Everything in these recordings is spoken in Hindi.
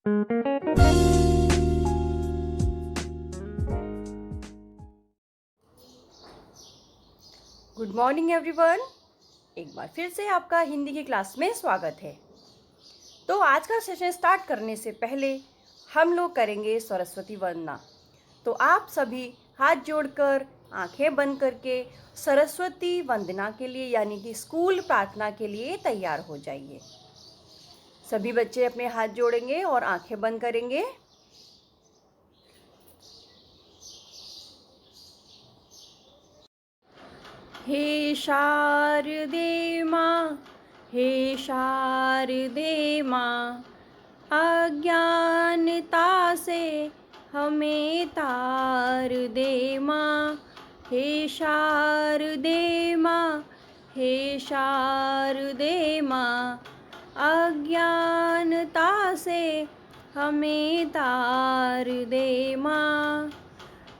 Good morning everyone. एक बार फिर से आपका हिंदी की क्लास में स्वागत है। तो आज का सेशन स्टार्ट करने से पहले हम लोग करेंगे सरस्वती वंदना। तो आप सभी हाथ जोड़कर आंखें बंद करके सरस्वती वंदना के लिए यानी कि स्कूल प्रार्थना के लिए तैयार हो जाइए। सभी बच्चे अपने हाथ जोड़ेंगे और आंखें बंद करेंगे। हे शारदे माँ, हे शारदे माँ, अज्ञानता से हमें तार दे माँ। हे शारदे माँ, हे शारदे माँ, अज्ञानता से हमें तार दे माँ।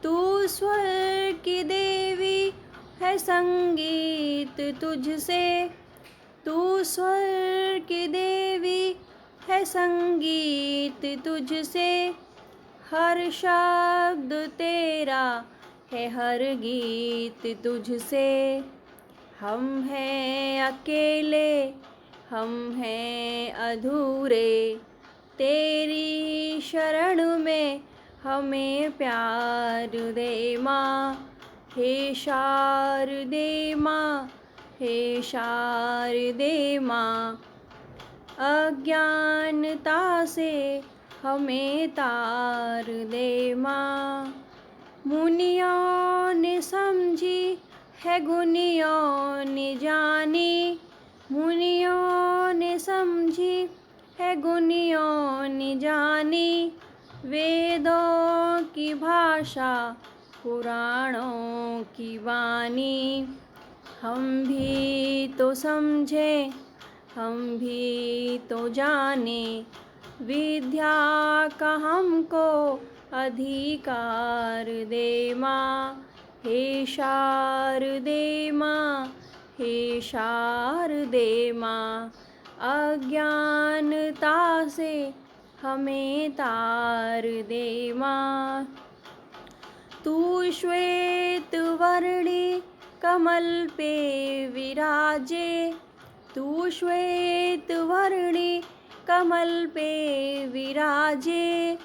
तू स्वर की देवी है संगीत तुझसे, तू स्वर की देवी है संगीत तुझसे। हर शब्द तेरा है हर गीत तुझसे। हम हैं अकेले, हम हैं अधूरे, तेरी शरण में हमें प्यार दे माँ। हे शारदे माँ, हे शारदे माँ, अज्ञानता से हमें तार दे माँ। मुनियों ने समझी है गुनियों ने जानी, मुनियों ने समझी है गुनियों ने जानी। वेदों की भाषा पुराणों की वाणी, हम भी तो समझे, हम भी तो जाने, विद्या का हमको अधिकार दे माँ। हे शारदे माँ, हे शारदे माँ, अज्ञानता से हमें तार दे माँ। तू श्वेत वर्णी कमल पे विराजे, तू श्वेत वर्णी कमल पे विराजे।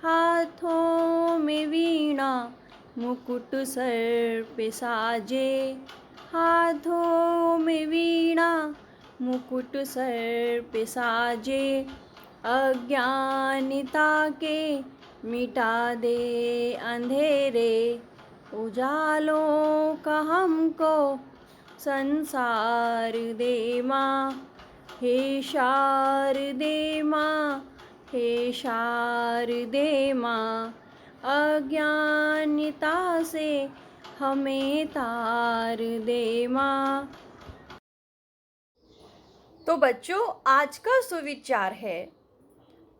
हाथों में वीणा मुकुट सर पे साजे, हाथों में वीणा मुकुट सर पे साजे। अज्ञानता के मिटा दे अंधेरे, उजालों का हमको संसार दे माँ। हे शारदे माँ, हे शारदे माँ, अज्ञानता से हमें तार दे माँ। तो बच्चों, आज का सुविचार है,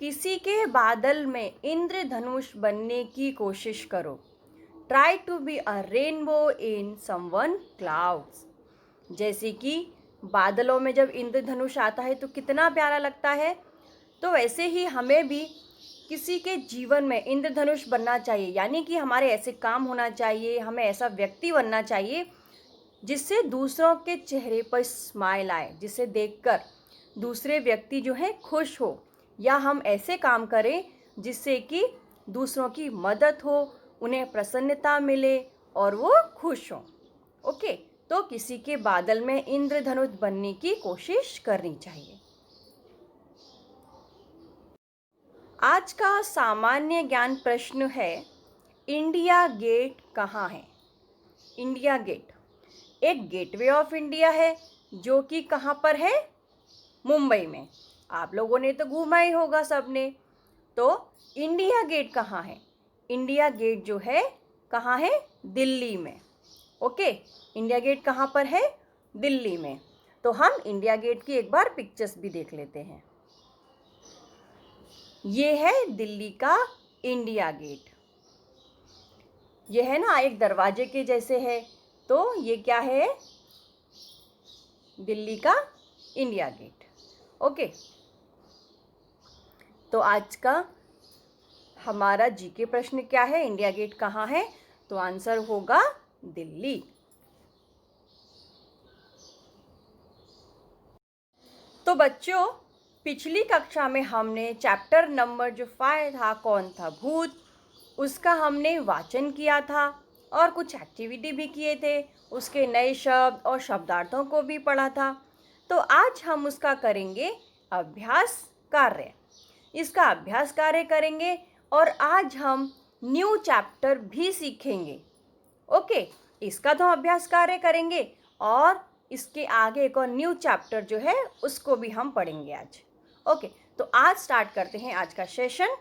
किसी के बादल में इंद्रधनुष बनने की कोशिश करो। Try to be a rainbow in someone clouds. जैसे कि बादलों में जब इंद्रधनुष आता है तो कितना प्यारा लगता है, तो वैसे ही हमें भी किसी के जीवन में इंद्रधनुष बनना चाहिए। यानी कि हमारे ऐसे काम होना चाहिए, हमें ऐसा व्यक्ति बनना चाहिए जिससे दूसरों के चेहरे पर स्माइल आए, जिसे देखकर दूसरे व्यक्ति जो है खुश हो, या हम ऐसे काम करें जिससे कि दूसरों की मदद हो, उन्हें प्रसन्नता मिले और वो खुश हों। ओके, तो किसी के बादल में इंद्रधनुष बनने की कोशिश करनी चाहिए। आज का सामान्य ज्ञान प्रश्न है, इंडिया गेट कहाँ है? इंडिया गेट एक गेटवे ऑफ इंडिया है जो कि कहाँ पर है? मुंबई में। आप लोगों ने तो घूमा ही होगा सबने। तो इंडिया गेट कहाँ है? इंडिया गेट जो है कहाँ है? दिल्ली में। ओके, इंडिया गेट कहाँ पर है? दिल्ली में। तो हम इंडिया गेट की एक बार पिक्चर्स भी देख लेते हैं। ये है दिल्ली का इंडिया गेट। ये है ना, एक दरवाजे के जैसे है। तो ये क्या है? दिल्ली का इंडिया गेट। ओके, तो आज का हमारा जीके प्रश्न क्या है, इंडिया गेट कहाँ है? तो आंसर होगा दिल्ली। तो बच्चों, पिछली कक्षा में हमने चैप्टर नंबर जो 5 था, कौन था भूत, उसका हमने वाचन किया था और कुछ एक्टिविटी भी किए थे, उसके नए शब्द और शब्दार्थों को भी पढ़ा था। तो आज हम उसका करेंगे अभ्यास कार्य। इसका अभ्यास कार्य करेंगे और आज हम न्यू चैप्टर भी सीखेंगे। ओके, इसका तो अभ्यास कार्य करेंगे और इसके आगे एक और न्यू चैप्टर जो है उसको भी हम पढ़ेंगे आज। ओके, तो आज स्टार्ट करते हैं आज का सेशन।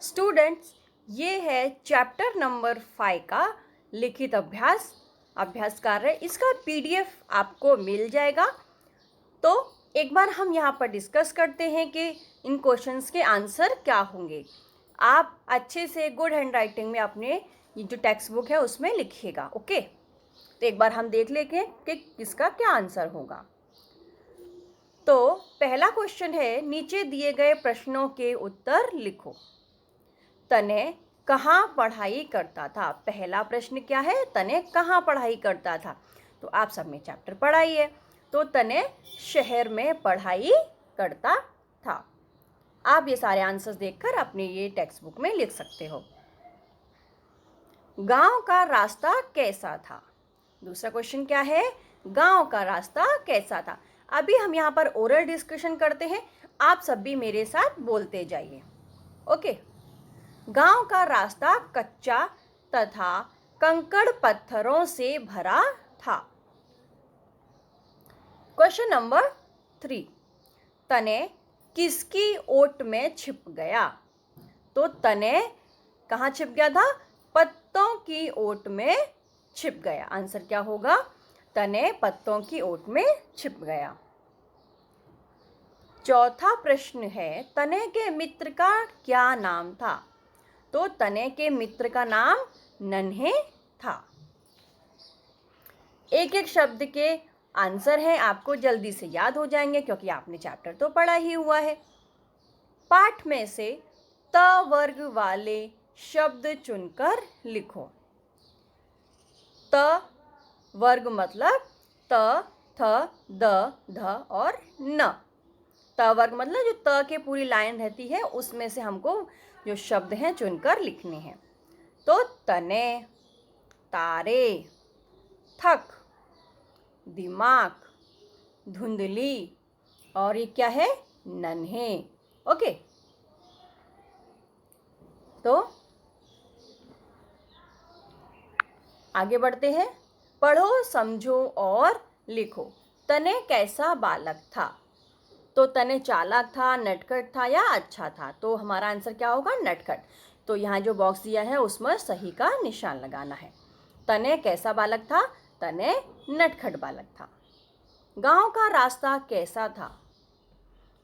स्टूडेंट्स, ये है चैप्टर नंबर 5 का लिखित अभ्यास कार्य। इसका पीडीएफ आपको मिल जाएगा। तो एक बार हम यहाँ पर डिस्कस करते हैं कि इन क्वेश्चंस के आंसर क्या होंगे। आप अच्छे से गुड हैंड राइटिंग में अपने जो टेक्स्ट बुक है उसमें लिखिएगा। ओके, तो एक बार हम देख लेंगे कि किसका क्या आंसर होगा। तो पहला क्वेश्चन है, नीचे दिए गए प्रश्नों के उत्तर लिखो। तने कहाँ पढ़ाई करता था? पहला प्रश्न क्या है, तने कहाँ पढ़ाई करता था? तो आप सब में चैप्टर पढ़ाई है, तो तने शहर में पढ़ाई करता था। आप ये सारे आंसर्स देखकर अपने ये टेक्स्ट बुक में लिख सकते हो। गांव का रास्ता कैसा था? दूसरा क्वेश्चन क्या है, गांव का रास्ता कैसा था? अभी हम यहाँ पर ओरल डिस्कशन करते हैं, आप सब भी मेरे साथ बोलते जाइए। ओके, गांव का रास्ता कच्चा तथा कंकड़ पत्थरों से भरा था। क्वेश्चन नंबर 3, तने किसकी ओट में छिप गया? तो तने कहाँ छिप गया था? पत्तों की ओट में छिप गया। आंसर क्या होगा? तने पत्तों की ओट में छिप गया। चौथा प्रश्न है, तने के मित्र का क्या नाम था? तो तने के मित्र का नाम नन्हे था। एक एक शब्द के आंसर हैं, आपको जल्दी से याद हो जाएंगे क्योंकि आपने चैप्टर तो पढ़ा ही हुआ है। पाठ में से त वर्ग वाले शब्द चुनकर लिखो। त वर्ग मतलब त, थ, द, ध और न। त वर्ग मतलब जो त के पूरी लाइन रहती है उसमें से हमको जो शब्द हैं चुनकर लिखने हैं। तो तने, तारे, थक, दिमाग, धुंधली और ये क्या है? नन्हे। ओके, तो आगे बढ़ते हैं। पढ़ो, समझो और लिखो। तने कैसा बालक था? तो तने चालाक था, नटखट था या अच्छा था? तो हमारा आंसर क्या होगा? नटखट। तो यहाँ जो बॉक्स दिया है उसमें सही का निशान लगाना है। तने कैसा बालक था? तने नटखट बालक था। गांव का रास्ता कैसा था?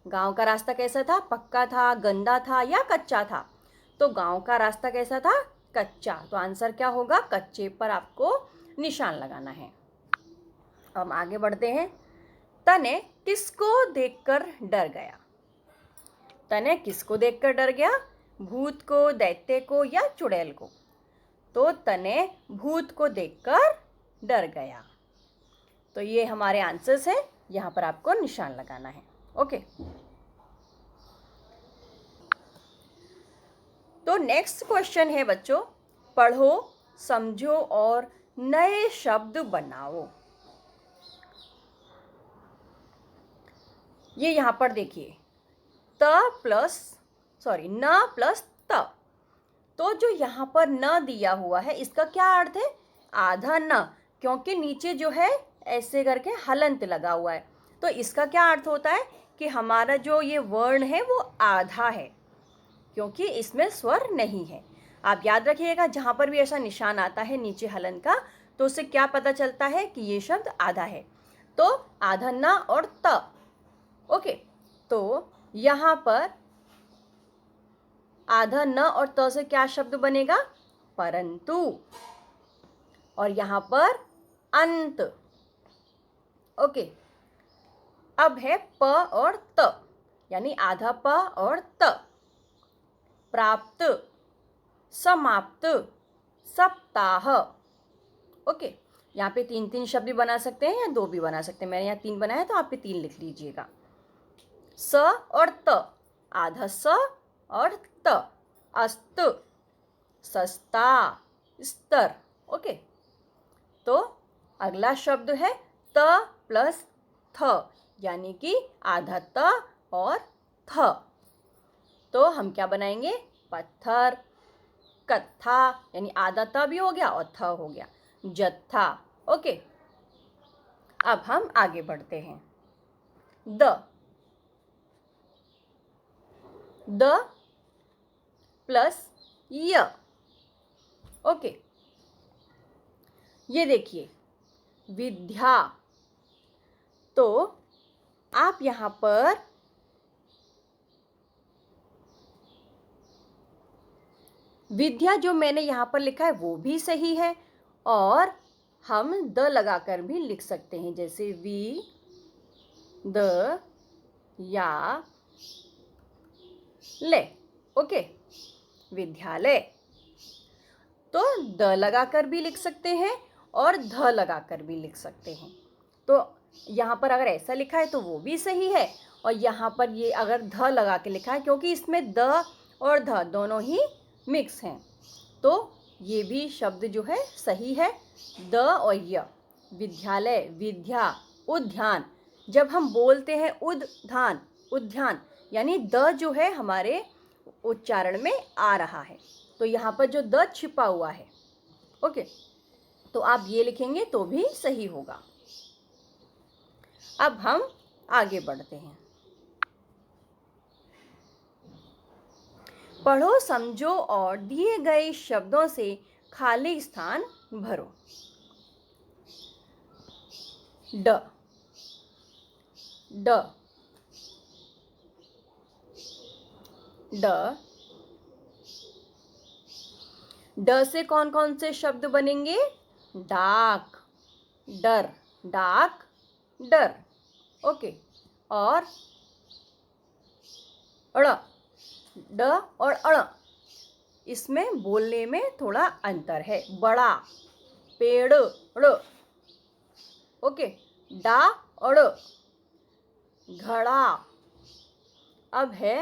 गांव का रास्ता कैसा था? पक्का था, गंदा था या कच्चा था? तो गांव का रास्ता कैसा था? कच्चा। तो आंसर क्या होगा? कच्चे पर आपको निशान लगाना है। अब आगे बढ़ते हैं। तने किसको देखकर डर गया? तने किसको देखकर डर गया? भूत को, दैत्य को या चुड़ैल को? तो तने भूत को देखकर डर गया। तो ये हमारे आंसर्स हैं, यहाँ पर आपको निशान लगाना है। ओके, तो नेक्स्ट क्वेश्चन है बच्चों, पढ़ो, समझो और नए शब्द बनाओ। ये यहाँ पर देखिए, न प्लस त। तो जो यहाँ पर न दिया हुआ है इसका क्या अर्थ है? आधा न, क्योंकि नीचे जो है ऐसे करके हलंत लगा हुआ है। तो इसका क्या अर्थ होता है कि हमारा जो ये वर्ण है वो आधा है, क्योंकि इसमें स्वर नहीं है। आप याद रखिएगा, जहाँ पर भी ऐसा निशान आता है नीचे हलन का, तो उससे क्या पता चलता है कि ये शब्द आधा है। तो आधा न और त। ओके, तो यहाँ पर आधा न और त से क्या शब्द बनेगा? परंतु। और यहाँ पर अंत। ओके, अब है प और त, यानी आधा प और त। प्राप्त, समाप्त, सप्ताह। ओके, यहाँ पे 3-3 शब्द भी बना सकते हैं या 2 भी बना सकते हैं। मैंने यहाँ 3 बनाया तो आप पे 3 लिख लीजिएगा। स और त, आधा स और त, अस्त, सस्ता, स्तर। ओके, तो अगला शब्द है त प्लस थ, यानी कि आधा त और थ। तो हम क्या बनाएंगे? पत्थर, कत्था, यानी आधा त भी हो गया और थ हो गया, जत्था। ओके, अब हम आगे बढ़ते हैं। द प्लस य। ओके, ये देखिए विद्या। तो आप यहाँ पर विद्या जो मैंने यहाँ पर लिखा है वो भी सही है, और हम द लगाकर भी लिख सकते हैं, जैसे वी द या ले। ओके, विद्यालय। तो द लगाकर भी लिख सकते हैं और ध लगाकर भी लिख सकते हैं। तो यहाँ पर अगर ऐसा लिखा है तो वो भी सही है, और यहाँ पर ये अगर ध लगा के लिखा है, क्योंकि इसमें द और ध दोनों ही मिक्स हैं, तो ये भी शब्द जो है सही है, द और य। विद्यालय, विद्या, उद्यान। जब हम बोलते हैं उद्यान, उद्यान, यानी द जो है हमारे उच्चारण में आ रहा है, तो यहाँ पर जो द छिपा हुआ है। ओके, तो आप ये लिखेंगे तो भी सही होगा। अब हम आगे बढ़ते हैं। पढ़ो, समझो और दिए गए शब्दों से खाली स्थान भरो। ड, ड, ड, ड से कौन कौन से शब्द बनेंगे? डाक, डर, डाक, डर। ओके, और अड़, ड और अड़, इसमें बोलने में थोड़ा अंतर है। बड़ा, पेड़, ड़। ओके, डा अड़, घड़ा। अब है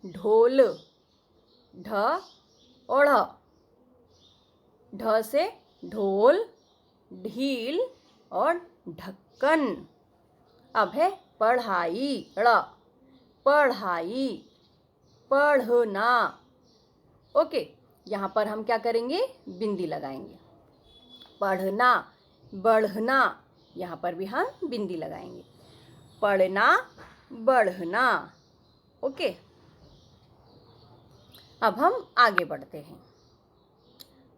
ढोल, ढ और ढ़। ढ से ढोल, ढील और ढक्कन। अब है पढ़ाई, ड़, पढ़ाई, पढ़ना। ओके, यहाँ पर हम क्या करेंगे? बिंदी लगाएंगे। पढ़ना, बढ़ना, यहाँ पर भी हम बिंदी लगाएंगे। पढ़ना, बढ़ना। ओके, अब हम आगे बढ़ते हैं।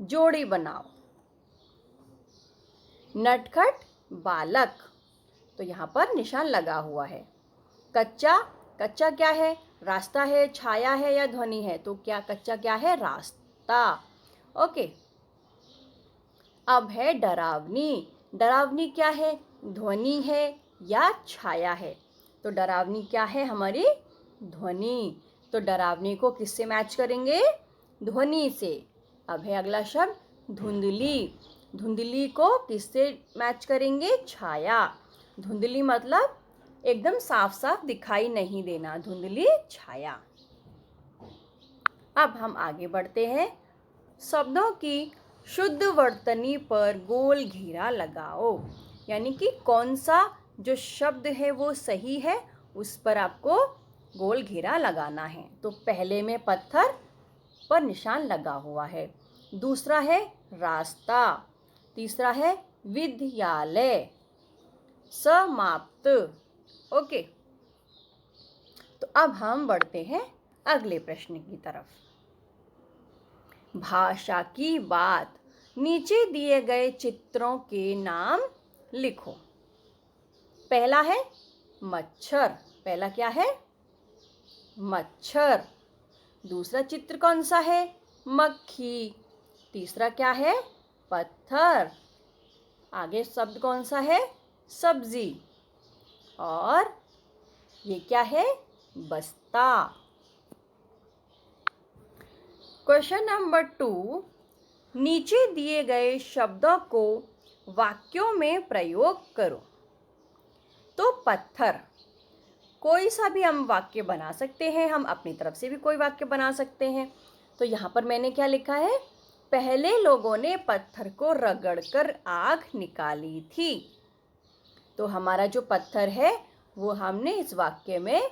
जोड़ी बनाओ। नटखट बालक, तो यहाँ पर निशान लगा हुआ है। कच्चा, कच्चा क्या है? रास्ता है, छाया है या ध्वनि है? तो क्या कच्चा क्या है? रास्ता। ओके, अब है डरावनी। डरावनी क्या है? ध्वनि है या छाया है? तो डरावनी क्या है? हमारी ध्वनि। तो डरावनी को किससे मैच करेंगे? ध्वनि से। अब है अगला शब्द धुंधली। धुंधली को किससे मैच करेंगे? छाया। धुंधली मतलब एकदम साफ साफ दिखाई नहीं देना, धुंधली छाया। अब हम आगे बढ़ते हैं। शब्दों की शुद्ध वर्तनी पर गोल घेरा लगाओ, यानी कि कौन सा जो शब्द है वो सही है, उस पर आपको गोल घेरा लगाना है। तो पहले में पत्थर पर निशान लगा हुआ है, दूसरा है रास्ता, तीसरा है विद्यालय, समाप्त। ओके, तो अब हम बढ़ते हैं अगले प्रश्न की तरफ। भाषा की बात, नीचे दिए गए चित्रों के नाम लिखो। पहला है मच्छर, पहला क्या है? मच्छर। दूसरा चित्र कौन सा है? मक्खी। तीसरा क्या है? पत्थर। आगे शब्द कौन सा है? सब्जी। और ये क्या है? बस्ता। क्वेश्चन नंबर 2, नीचे दिए गए शब्दों को वाक्यों में प्रयोग करो। तो पत्थर, कोई सा भी हम वाक्य बना सकते हैं, हम अपनी तरफ से भी कोई वाक्य बना सकते हैं। तो यहाँ पर मैंने क्या लिखा है? पहले लोगों ने पत्थर को रगड़कर आग निकाली थी। तो हमारा जो पत्थर है वो हमने इस वाक्य में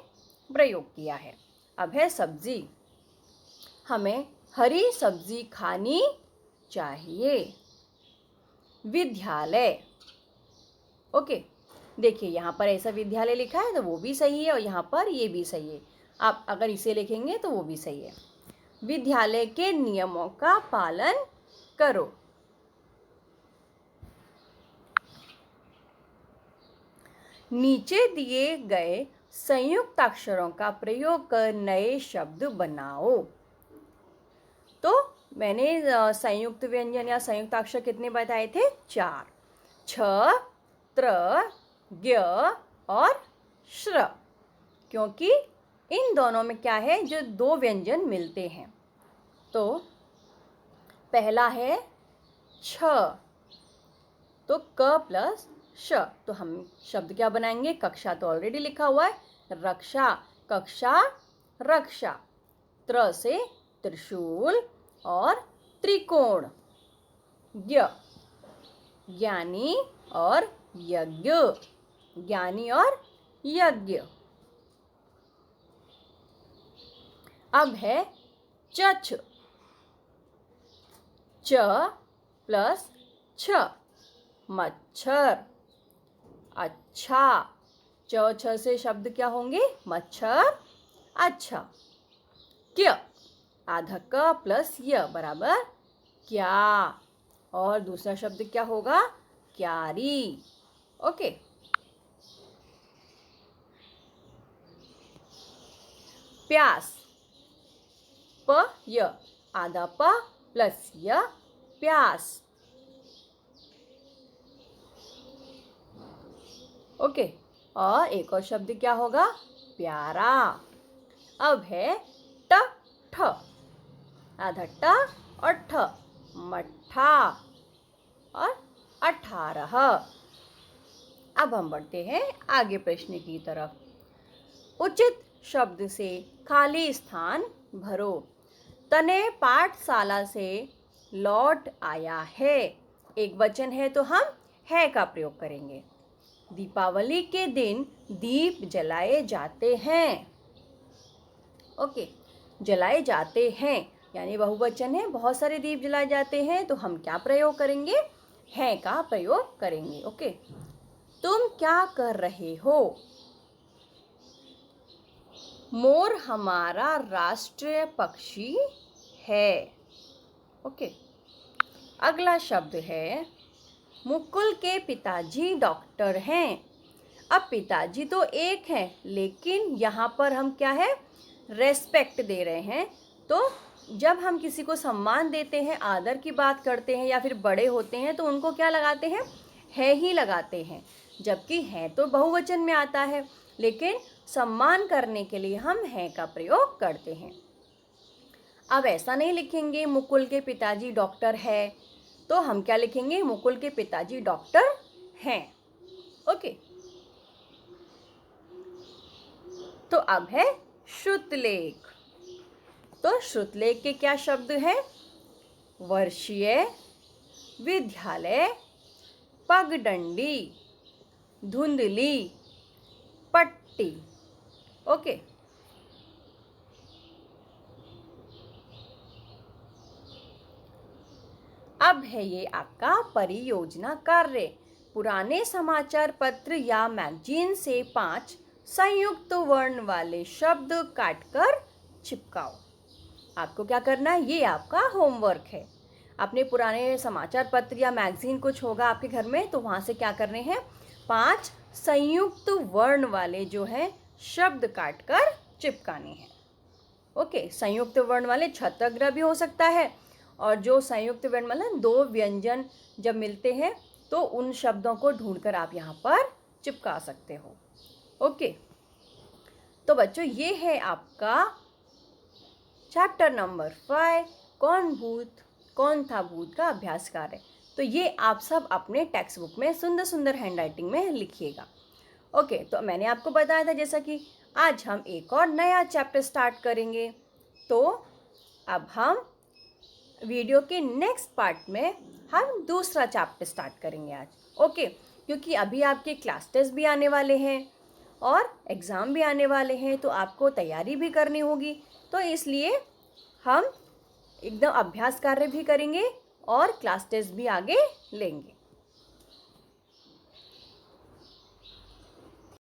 प्रयोग किया है। अब है सब्जी, हमें हरी सब्जी खानी चाहिए। विद्यालय, ओके, देखिए यहाँ पर ऐसा विद्यालय लिखा है तो वो भी सही है और यहाँ पर ये भी सही है। आप अगर इसे लिखेंगे तो वो भी सही है। विद्यालय के नियमों का पालन करो। नीचे दिए गए संयुक्त अक्षरों का प्रयोग कर नए शब्द बनाओ। तो मैंने संयुक्त व्यंजन या संयुक्त अक्षर कितने बताए थे? 4, छ, त्र, ज्ञ और श्र, क्योंकि इन दोनों में क्या है? जो 2 व्यंजन मिलते हैं। तो पहला है छ, तो क प्लस श, तो हम शब्द क्या बनाएंगे? कक्षा तो ऑलरेडी लिखा हुआ है, रक्षा, कक्षा रक्षा। त्र से त्रिशूल और त्रिकोण। ज्ञ, ज्ञानी और यज्ञ, ज्ञानी और यज्ञ। अब है चछ, च प्लस छ, मच्छर। अच्छा, च छ से शब्द क्या होंगे? मच्छर, अच्छा। क्य, आधा क प्लस य बराबर क्या, और दूसरा शब्द क्या होगा? क्यारी। ओके, प्यास, प य, आधा प प्लस य, प्यास। ओके, और एक और शब्द क्या होगा? प्यारा। अब है ट ठ, आधा ट और ठ, मट्ठा और 18। अब हम बढ़ते हैं आगे प्रश्न की तरफ। उचित शब्द से खाली स्थान भरो। तने पाठशाला से लौट आया है। एक वचन है तो हम है का प्रयोग करेंगे। दीपावली के दिन दीप जलाए जाते हैं। ओके, जलाए जाते हैं यानी बहुवचन है, बहुत सारे दीप जलाए जाते हैं, तो हम क्या प्रयोग करेंगे? हैं का प्रयोग करेंगे। ओके, तुम क्या कर रहे हो? मोर हमारा राष्ट्रीय पक्षी है। ओके, अगला शब्द है मुकुल के पिताजी डॉक्टर हैं। अब पिताजी तो एक है, लेकिन यहाँ पर हम क्या है? रेस्पेक्ट दे रहे हैं। तो जब हम किसी को सम्मान देते हैं, आदर की बात करते हैं या फिर बड़े होते हैं, तो उनको क्या लगाते हैं? है ही लगाते हैं। जबकि है तो बहुवचन में आता है, लेकिन सम्मान करने के लिए हम है का प्रयोग करते हैं। अब ऐसा नहीं लिखेंगे मुकुल के पिताजी डॉक्टर है, तो हम क्या लिखेंगे? मुकुल के पिताजी डॉक्टर हैं। ओके, तो अब है श्रुतलेख। तो श्रुतलेख के क्या शब्द हैं? वर्षीय, विद्यालय, पगडंडी, धुंधली, पट्टी। ओके, अब है ये आपका परियोजना कार्य। पुराने समाचार पत्र या मैगजीन से 5 संयुक्त वर्ण वाले शब्द काटकर चिपकाओ। आपको क्या करना है? ये आपका होमवर्क है। अपने पुराने समाचार पत्र या मैगजीन कुछ होगा आपके घर में, तो वहाँ से क्या करने हैं? 5 संयुक्त वर्ण वाले जो है शब्द काटकर चिपकाने हैं। ओके, संयुक्त वर्ण वाले छत्रग्र भी हो सकता है, और जो संयुक्त वर्ण मतलब 2 व्यंजन जब मिलते हैं तो उन शब्दों को ढूंढकर आप यहाँ पर चिपका सकते हो। ओके, तो बच्चों ये है आपका चैप्टर नंबर 5, कौन था भूत का अभ्यास कार्य। तो ये आप सब अपने टेक्स्ट बुक में सुंदर सुंदर हैंडराइटिंग में लिखिएगा। ओके, तो मैंने आपको बताया था जैसा कि आज हम एक और नया चैप्टर स्टार्ट करेंगे। तो अब हम वीडियो के नेक्स्ट पार्ट में हम दूसरा चैप्टर स्टार्ट करेंगे आज। ओके, क्योंकि अभी आपके क्लास टेस्ट भी आने वाले हैं और एग्ज़ाम भी आने वाले हैं, तो आपको तैयारी भी करनी होगी। तो इसलिए हम एकदम अभ्यास कार्य भी करेंगे और क्लास टेस्ट भी आगे लेंगे।